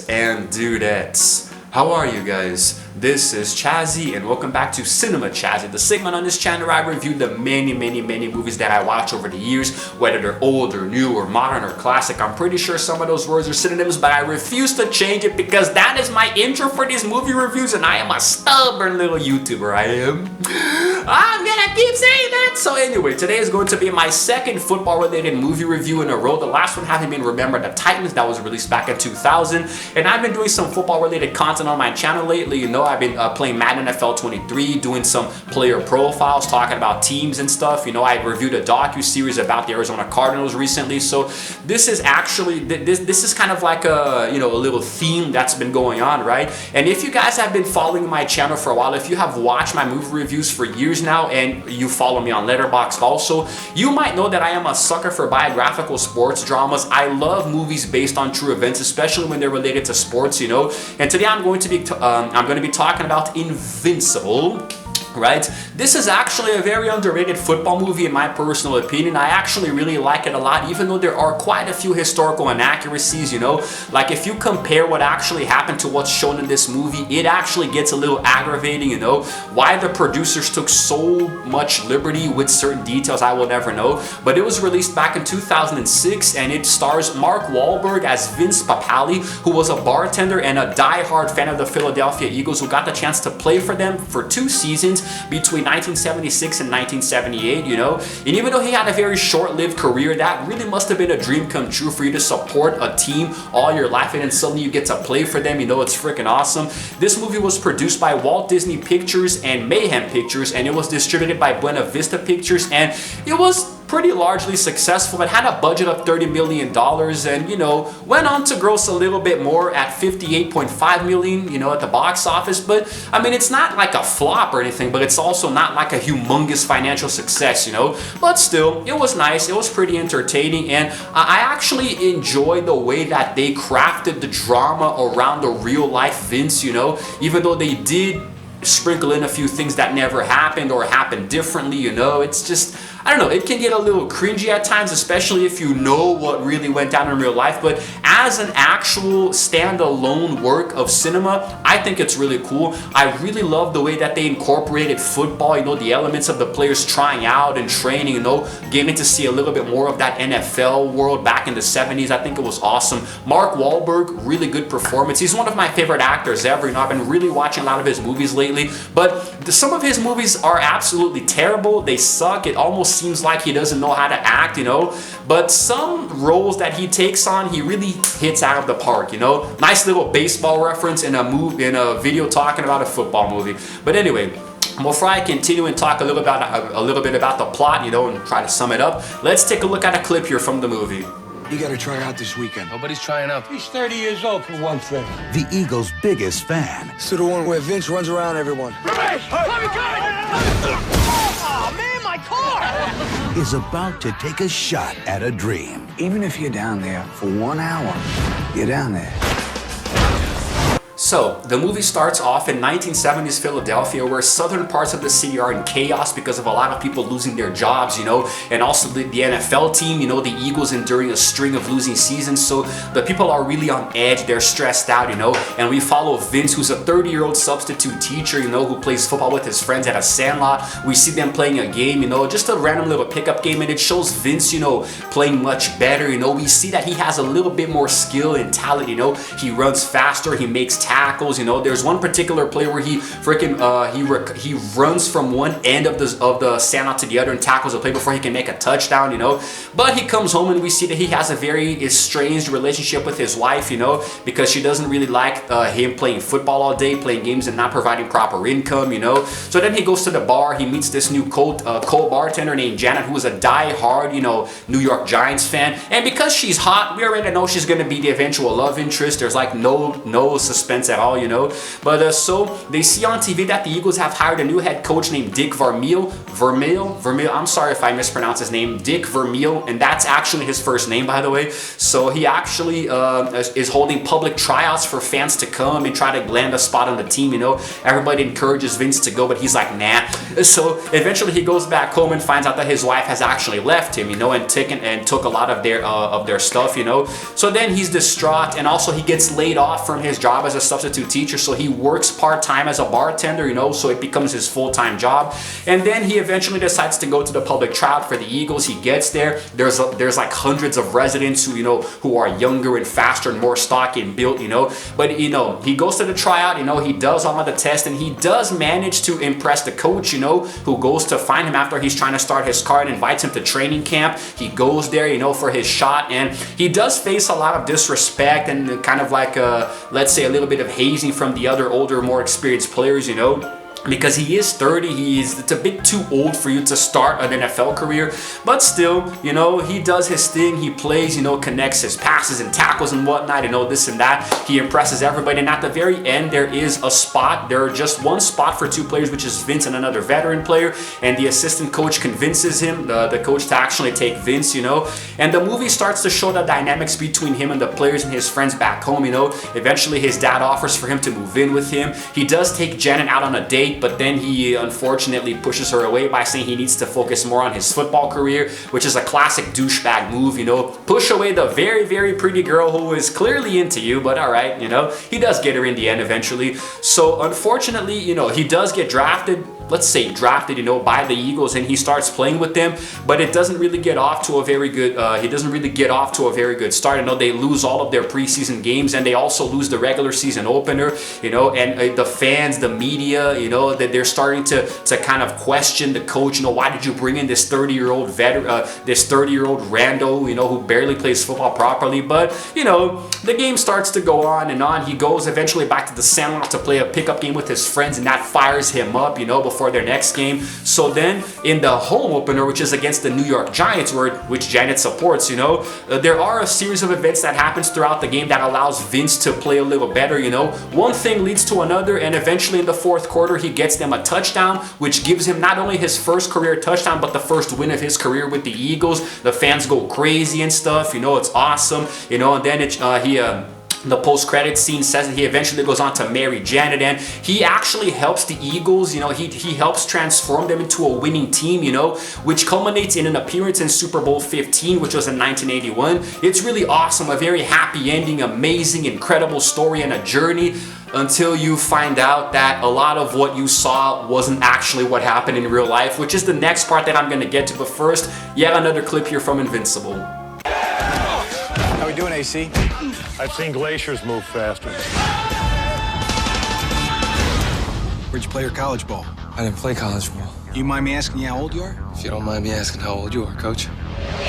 and dudettes. How are you guys? This is Chazzy and welcome back to Cinema Chazzy, the segment on this channel where I review the many movies that I watch over the years, whether they're old or new or modern or classic. I'm pretty sure some of those words are synonyms, but I refuse to change it because that is my intro for these movie reviews and I am a stubborn little YouTuber, I am. I'm gonna keep saying that! So anyway, today is going to be my second football-related movie review in a row. The last one having been Remember the Titans, that was released back in 2000. And I've been doing some football-related content on my channel lately. You know, I've been playing Madden NFL 23, doing some player profiles, talking about teams and stuff. You know, I reviewed a docu-series about the Arizona Cardinals recently. So this is actually, this is kind of like a, you know, a little theme that's been going on, right? And if you guys have been following my channel for a while, if you have watched my movie reviews for years now and you follow me on Letterboxd also, you might know that I am a sucker for biographical sports dramas. I love movies based on true events, especially when they're related to sports, you know. And today I'm going to be talking about Invincible. Right? This is actually a very underrated football movie in my personal opinion. I actually really like it a lot, even though there are quite a few historical inaccuracies, you know. Like if you compare what actually happened to what's shown in this movie, it actually gets a little aggravating, you know. Why the producers took so much liberty with certain details, I will never know. But it was released back in 2006 and it stars Mark Wahlberg as Vince Papale, who was a bartender and a die-hard fan of the Philadelphia Eagles who got the chance to play for them for 2 seasons between 1976 and 1978, you know. And even though he had a very short-lived career, that really must have been a dream come true for you to support a team all your life and then suddenly you get to play for them, you know. It's freaking awesome. This movie was produced by Walt Disney Pictures and Mayhem Pictures and it was distributed by Buena Vista Pictures and it was pretty largely successful. It had a budget of $30 million and, you know, went on to gross a little bit more at $58.5 million, you know, at the box office. But, I mean, it's not like a flop or anything, but it's also not like a humongous financial success, you know. But still, it was nice. It was pretty entertaining and I actually enjoyed the way that they crafted the drama around the real life Vince, you know, even though they did sprinkle in a few things that never happened or happened differently, you know. It's just, I don't know, it can get a little cringy at times, especially if you know what really went down in real life. But as an actual standalone work of cinema, I think it's really cool. I really love the way that they incorporated football, you know, the elements of the players trying out and training, you know, getting to see a little bit more of that NFL world back in the 70s. I think it was awesome. Mark Wahlberg, really good performance. He's one of my favorite actors ever. You know, I've been really watching a lot of his movies lately, but some of his movies are absolutely terrible. They suck. It almost seems like he doesn't know how to act, you know, but some roles that he takes on, he really hits out of the park, you know. Nice little baseball reference in a video talking about a football movie. But anyway, before I continue and talk a little bit about the plot, you know, and try to sum it up, let's take a look at a clip here from the movie. You gotta try out this weekend. Nobody's trying out. He's 30 years old for one thing. The Eagles' biggest fan. So the one where Vince runs around everyone. Oh, man, my car! Is about to take a shot at a dream. Even if you're down there for 1 hour, you're down there. So, the movie starts off in 1970s Philadelphia where southern parts of the city are in chaos because of a lot of people losing their jobs, you know, and also the NFL team, you know, the Eagles enduring a string of losing seasons, so the people are really on edge, they're stressed out, you know, and we follow Vince, who's a 30-year-old substitute teacher, you know, who plays football with his friends at a sandlot. We see them playing a game, you know, just a random little pickup game, and it shows Vince, you know, playing much better, you know. We see that he has a little bit more skill and talent, you know, he runs faster, he makes tackles, you know. There's one particular play where he freaking he runs from one end of the sandlot to the other and tackles a play before he can make a touchdown, you know. But he comes home and we see that he has a very estranged relationship with his wife, you know, because she doesn't really like him playing football all day, playing games and not providing proper income, you know. So then he goes to the bar, he meets this new co-bartender named Janet, who is a die-hard, you know, New York Giants fan, and because she's hot, we already know she's gonna be the eventual love interest. There's like no suspense sense at all, you know. But so they see on TV that the Eagles have hired a new head coach named Dick Vermeil. I'm sorry if I mispronounce his name, Dick Vermeil, and that's actually his first name, by the way. So he actually is holding public tryouts for fans to come and try to land a spot on the team, you know. Everybody encourages Vince to go, but he's like, nah. So eventually he goes back home and finds out that his wife has actually left him, you know, and took a lot of their stuff, you know. So then he's distraught, and also he gets laid off from his job as a substitute teacher, so he works part-time as a bartender, you know, so it becomes his full-time job. And then he eventually decides to go to the public tryout for the Eagles. He gets there. There's like hundreds of residents who, you know, who are younger and faster and more stocky and built, you know. But, you know, he goes to the tryout, you know, he does all of the tests, and he does manage to impress the coach, you know, who goes to find him after he's trying to start his car and invites him to training camp. He goes there, you know, for his shot, and he does face a lot of disrespect and kind of like, let's say, a little bit of hazing from the other older, more experienced players, you know. Because he is 30, it's a bit too old for you to start an NFL career, but still, you know, he does his thing, he plays, you know, connects his passes and tackles and whatnot, you know, this and that. He impresses everybody, and at the very end, there is a spot. There are just one spot for two players, which is Vince and another veteran player, and the assistant coach convinces him, the coach, to actually take Vince, you know. And the movie starts to show the dynamics between him and the players and his friends back home, you know. Eventually, his dad offers for him to move in with him. He does take Janet out on a date, but then he unfortunately pushes her away by saying he needs to focus more on his football career, which is a classic douchebag move, you know. Push away the very, very pretty girl who is clearly into you, but all right, you know. He does get her in the end eventually. So unfortunately, you know, he does get drafted, let's say drafted, you know, by the Eagles, and he starts playing with them, but it doesn't really get off to a very good, he doesn't really get off to a very good start. You know, they lose all of their preseason games, and they also lose the regular season opener, you know, and the fans, the media, you know, that they're starting to kind of question the coach, you know, why did you bring in this 30-year-old veteran, this 30-year-old rando, you know, who barely plays football properly. But, you know, the game starts to go on and on. He goes eventually back to the Sandlot to play a pickup game with his friends, and that fires him up, you know, before their next game. So then in the home opener, which is against the New York Giants, which Janet supports, you know, there are a series of events that happens throughout the game that allows Vince to play a little better, you know. One thing leads to another, and eventually in the fourth quarter, he gets them a touchdown, which gives him not only his first career touchdown, but the first win of his career with the Eagles. The fans go crazy and stuff, you know, it's awesome, you know. And then the post-credit scene says that he eventually goes on to marry Janet, and he actually helps the Eagles, you know, he helps transform them into a winning team, you know, which culminates in an appearance in Super Bowl 15, which was in 1981. It's really awesome, a very happy ending, amazing, incredible story and a journey, until you find out that a lot of what you saw wasn't actually what happened in real life, which is the next part that I'm going to get to. But first, yet another clip here from Invincible. How we doing, AC? I've seen glaciers move faster. Where'd you play your college ball? I didn't play college ball. You mind me asking you how old you are? If you don't mind me asking how old you are, Coach.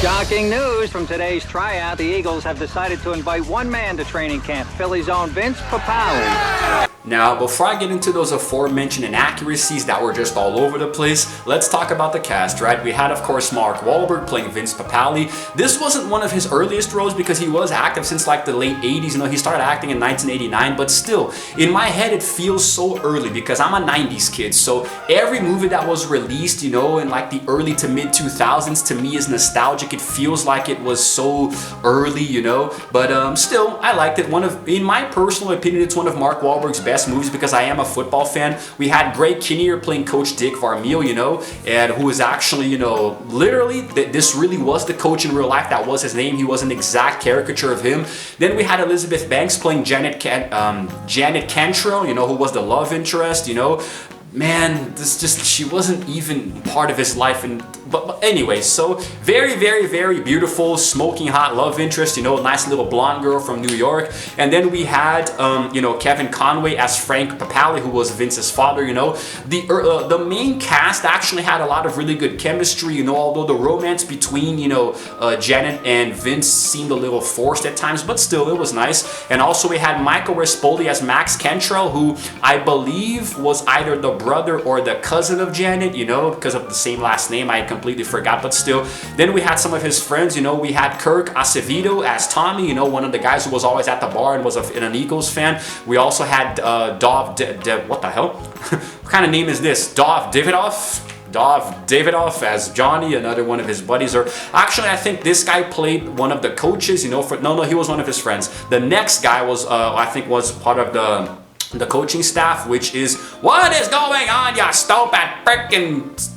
Shocking news from today's tryout. The Eagles have decided to invite one man to training camp, Philly's own Vince Papale. Now, before I get into those aforementioned inaccuracies that were just all over the place, let's talk about the cast, right? We had, of course, Mark Wahlberg playing Vince Papale. This wasn't one of his earliest roles because he was active since like the late 80s. You know, he started acting in 1989, but still, in my head, it feels so early because I'm a 90s kid. So every movie that was released, you know, in like the early to mid 2000s, to me is nostalgic. It feels like it was so early, you know, but still, I liked it. In my personal opinion, it's one of Mark Wahlberg's best movies because I am a football fan. We had Greg Kinnear playing Coach Dick Vermeil, you know, and who is actually, you know, literally, this really was the coach in real life. That was his name. He was an exact caricature of him. Then we had Elizabeth Banks playing Janet Cantrell, you know, who was the love interest, you know. Man, she wasn't even part of his life. But anyway, so very, very, very beautiful, smoking hot love interest, you know, nice little blonde girl from New York. And then we had, you know, Kevin Conway as Frank Papale, who was Vince's father, you know. The main cast actually had a lot of really good chemistry, you know, although the romance between, you know, Janet and Vince seemed a little forced at times, but still, it was nice. And also we had Michael Rispoli as Max Cantrell, who I believe was either the brother or the cousin of Janet, you know, because of the same last name. I completely forgot, but still. Then we had some of his friends, you know. We had Kirk Acevedo as Tommy, you know, one of the guys who was always at the bar and was an Eagles fan. We also had what the hell? What kind of name is this? Dov Davidoff as Johnny, another one of his buddies. Or actually, I think this guy played one of the coaches, you know, no, he was one of his friends. The next guy was, I think, was part of the coaching staff, which is, what is going on, you stupid frickin'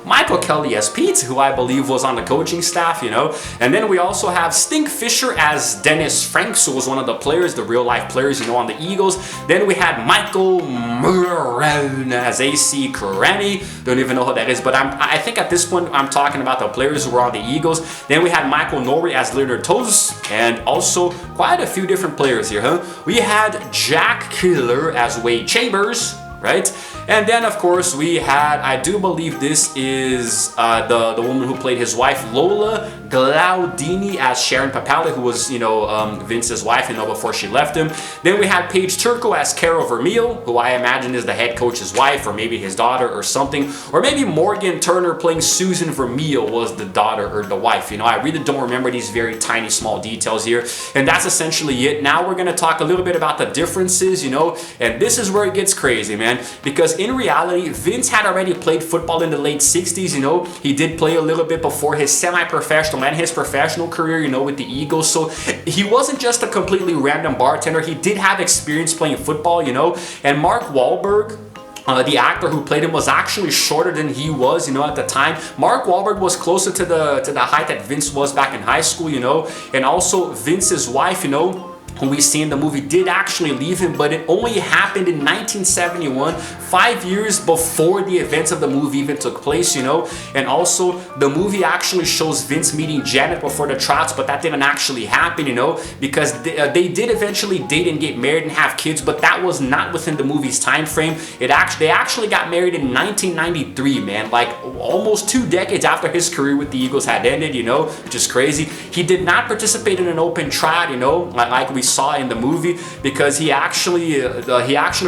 Michael Kelly as Pete, who I believe was on the coaching staff, you know. And then we also have Stink Fisher as Dennis Franks, who was one of the players, the real life players, you know, on the Eagles. Then we had Michael Moran as AC Karani. Don't even know who that is, but I think at this point I'm talking about the players who were on the Eagles. Then we had Michael Norrie as Leonard Toes, and also quite a few different players here, huh? We had Jack Killer as Wade Chambers, right? And then, of course, we had, I do believe this is the woman who played his wife, Lola Glaudini, as Sharon Papale, who was, you know, Vince's wife, you know, before she left him. Then we had Paige Turco as Carol Vermeil, who I imagine is the head coach's wife, or maybe his daughter or something. Or maybe Morgan Turner playing Susan Vermeil was the daughter or the wife. You know, I really don't remember these very tiny, small details here. And that's essentially it. Now we're going to talk a little bit about the differences, you know, and this is where it gets crazy, man, because in reality, Vince had already played football in the late 60s, you know. He did play a little bit before his semi-professional and his professional career, you know, with the Eagles. So he wasn't just a completely random bartender. He did have experience playing football, you know. And Mark Wahlberg, the actor who played him, was actually shorter than he was, you know, at the time. Mark Wahlberg was closer to the height that Vince was back in high school, you know. And also Vince's wife, you know, who we see in the movie, did actually leave him, but it only happened in 1971, 5 years before the events of the movie even took place, you know. And also, the movie actually shows Vince meeting Janet before the tryouts, but that didn't actually happen, you know, because they did eventually date and get married and have kids, but that was not within the movie's time frame. They actually got married in 1993, man, like almost 2 decades after his career with the Eagles had ended, you know, which is crazy. He did not participate in an open tryout, you know, like we saw in the movie, because he actually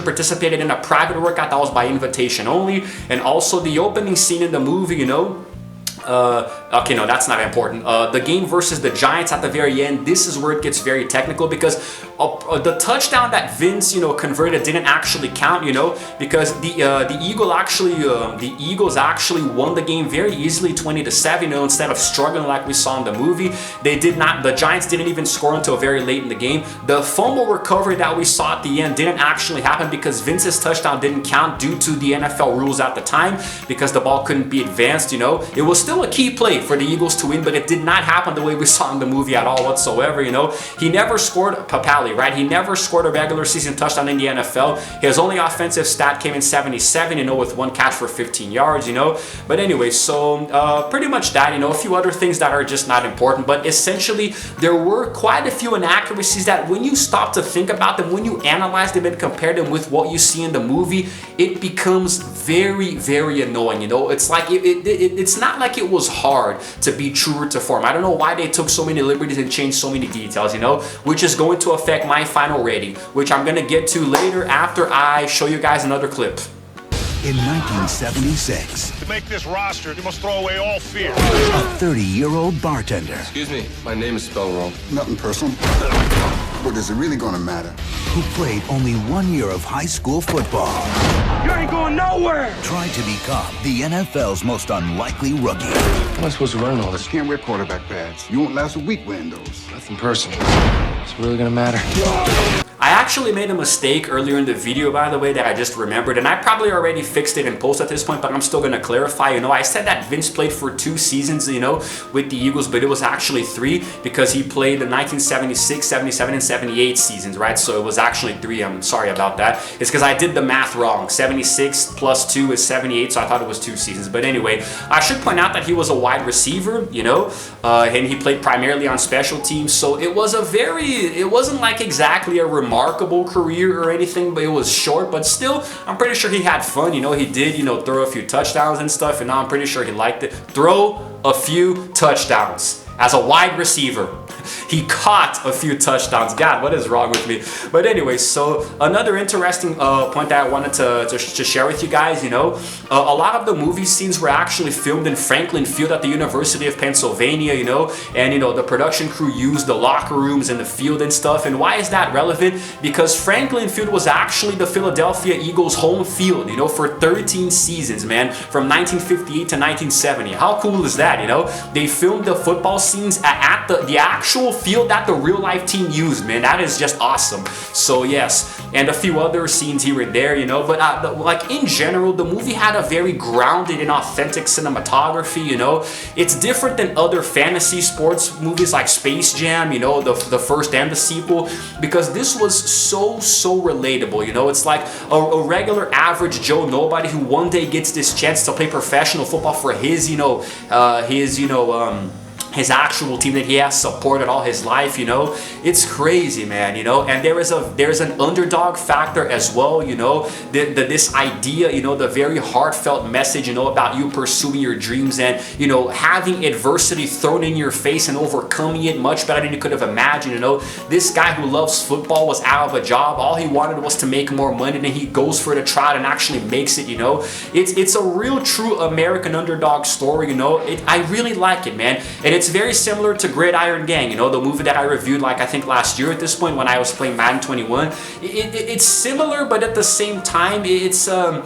participated in a private workout that was by invitation only. And also the opening scene in the movie, you know, okay, no, that's not important. The game versus the Giants at the very end, this is where it gets very technical, because the touchdown that Vince, you know, converted didn't actually count, you know, because the Eagles actually won the game very easily, 20-7, you know, instead of struggling like we saw in the movie. The Giants didn't even score until very late in the game. The fumble recovery that we saw at the end didn't actually happen because Vince's touchdown didn't count due to the NFL rules at the time, because the ball couldn't be advanced, you know. It was still a key play for the Eagles to win, but it did not happen the way we saw in the movie at all whatsoever, you know. He never scored, Papale, right? He never scored a regular season touchdown in the NFL. His only offensive stat came in 77, you know, with 1 catch for 15 yards, you know. But anyway, so pretty much that, you know, a few other things that are just not important, but essentially there were quite a few inaccuracies that when you stop to think about them, when you analyze them and compare them with what you see in the movie, it becomes very, very annoying, you know. It's like, it's not like it was hard to be truer to form. I don't know why they took so many liberties and changed so many details, you know, which is going to affect my final rating, which I'm going to get to later after I show you guys another clip. In 1976, To make this roster, you must throw away all fear. a 30-year-old bartender Excuse me, my name is spelled wrong. Nothing personal. But is it really gonna matter? who played only 1 year of high school football You ain't going nowhere! tried to become the NFL's most unlikely rookie. How am I supposed to run all this? You can't wear quarterback pads. You won't last a week wearing those. Nothing personal. It's really gonna matter. I actually made a mistake earlier in the video, by the way, that I just remembered, and I probably already fixed it in post at this point, but I'm still going to clarify. You know, I said that Vince played for 2 seasons, you know, with the Eagles, but it was actually 3 because he played the 1976, 77, and 78 seasons, right? So it was actually 3. I'm sorry about that. It's because I did the math wrong. 76 plus 2 is 78, so I thought it was 2 seasons. But anyway, I should point out that he was a wide receiver, you know, and he played primarily on special teams, so it wasn't like exactly a remarkable career or anything, but it was short. But still, I'm pretty sure he had fun, you know. He did, you know, throw a few touchdowns and stuff, and I'm pretty sure he liked it. Throw a few touchdowns as a wide receiver. He caught a few touchdowns. God, what is wrong with me? But anyway, so another interesting point that I wanted to share with you guys, you know, a lot of the movie scenes were actually filmed in Franklin Field at the University of Pennsylvania, you know, and you know, the production crew used the locker rooms and the field and stuff. And why is that relevant? Because Franklin Field was actually the Philadelphia Eagles' home field, you know, for 13 seasons, man, from 1958 to 1970. How cool is that, you know? They filmed the football scenes at the actual field that the real life team used, man. That is just awesome. So yes, and a few other scenes here and there, you know, but like in general, the movie had a very grounded and authentic cinematography, you know. It's different than other fantasy sports movies like Space Jam, you know, the first and the sequel, because this was so relatable, you know. It's like a regular average Joe Nobody who one day gets this chance to play professional football for his actual team that he has supported all his life, you know. It's crazy, man, you know. And there's an underdog factor as well, you know. This idea, you know, the very heartfelt message, you know, about you pursuing your dreams and, you know, having adversity thrown in your face and overcoming it much better than you could have imagined, you know. This guy who loves football was out of a job. All he wanted was to make more money, and he goes for it, to try it, and actually makes it, you know. It's a real true American underdog story, you know. I really like it, man. And it's very similar to Gridiron Gang, you know, the movie that I reviewed, like I think last year at this point when I was playing Madden 21. It's similar, but at the same time, it's a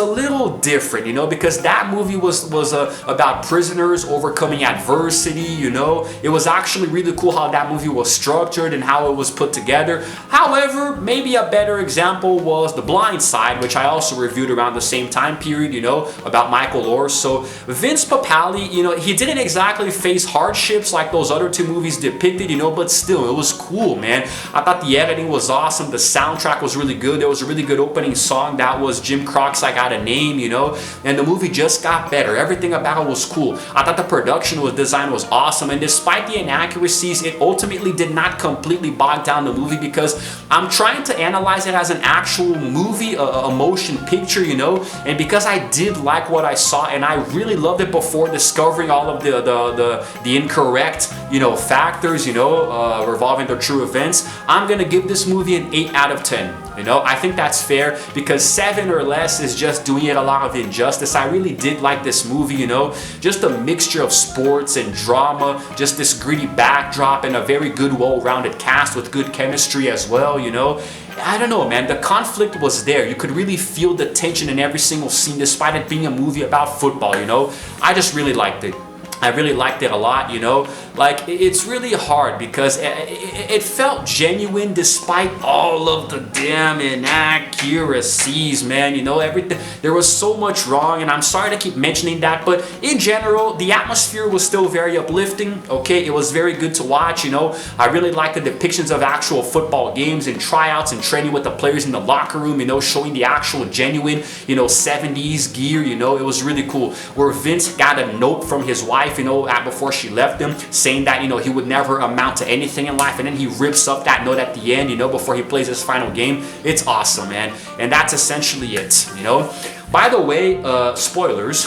little different, you know, because that movie was about prisoners overcoming adversity, you know. It was actually really cool how that movie was structured and how it was put together. However, maybe a better example was The Blind Side, which I also reviewed around the same time period, you know, about Michael Orr. So Vince Papale, you know, he didn't exactly face hardships like those other two movies depicted, you know, but still, it was cool, man. I thought the editing was awesome. The soundtrack was really good. There was a really good opening song that was Jim Croc's I Got a Name, you know, and the movie just got better. Everything about it was cool. I thought the production design was awesome, and despite the inaccuracies, it ultimately did not completely bog down the movie, because I'm trying to analyze it as an actual movie, a motion picture, you know, and because I did like what I saw, and I really loved it before discovering all of the incorrect, you know, factors, you know, revolving the true events, I'm gonna give this movie an 8 out of 10. You know, I think that's fair, because 7 or less is just doing it a lot of injustice. I really did like this movie, you know, just a mixture of sports and drama, just this gritty backdrop and a very good, well-rounded cast with good chemistry as well, you know. I don't know, man, the conflict was there. You could really feel the tension in every single scene, despite it being a movie about football, you know. I just really liked it. I really liked it a lot, you know. Like, it's really hard because it felt genuine despite all of the damn inaccuracies, man. You know, everything, there was so much wrong, and I'm sorry to keep mentioning that, but in general, the atmosphere was still very uplifting, okay? It was very good to watch, you know. I really liked the depictions of actual football games and tryouts and training with the players in the locker room, you know, showing the actual genuine, you know, 70s gear, you know. It was really cool. Where Vince got a note from his wife, you know, before she left him, saying that, you know, he would never amount to anything in life, and then he rips up that note at the end, you know, before he plays his final game. It's awesome, man. And that's essentially it, you know. By the way, spoilers,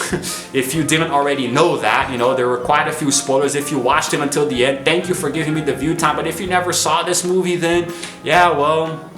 if you didn't already know that, you know, there were quite a few spoilers. If you watched it until the end, thank you for giving me the view time. But if you never saw this movie, then, yeah, well,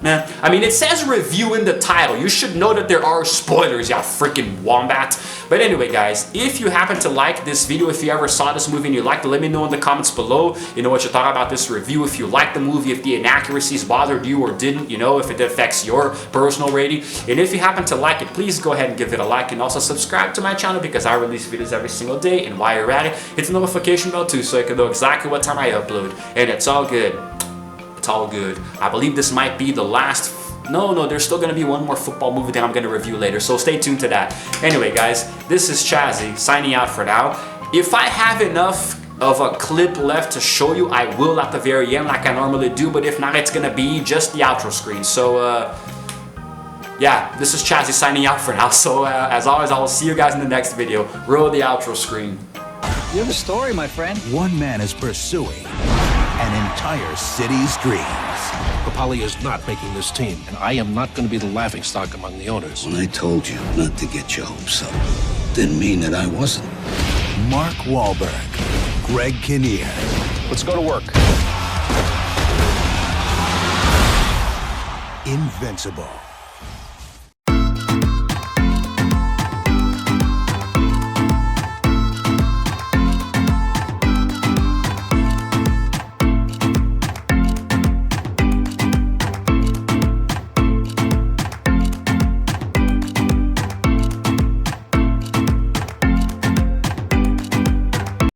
man, I mean, it says review in the title. You should know that there are spoilers, you freaking wombat. But anyway, guys, if you happen to like this video, if you ever saw this movie and you liked it, let me know in the comments below, you know, what you thought about this review. If you liked the movie, if the inaccuracies bothered you or didn't, you know, if it affects your personal rating. And if you happen to like it, please go ahead and give it a like, and also subscribe to my channel, because I release videos every single day. And while you're at it, hit the notification bell too, so you can know exactly what time I upload. And it's all good. It's all good. I believe this might be the last. No, there's still gonna be one more football movie that I'm gonna review later, so stay tuned to that. Anyway, guys, this is Chazzy signing out for now. If I have enough of a clip left to show you, I will at the very end, like I normally do. But if not, it's gonna be just the outro screen. So yeah, this is Chazzy signing out for now. So as always, I will see you guys in the next video. Roll the outro screen. You have a story, my friend. One man is pursuing an entire city's dreams. Papale is not making this team, and I am not going to be the laughingstock among the owners. When I told you not to get your hopes up, didn't mean that I wasn't. Mark Wahlberg, Greg Kinnear, Let's go to work. Invincible.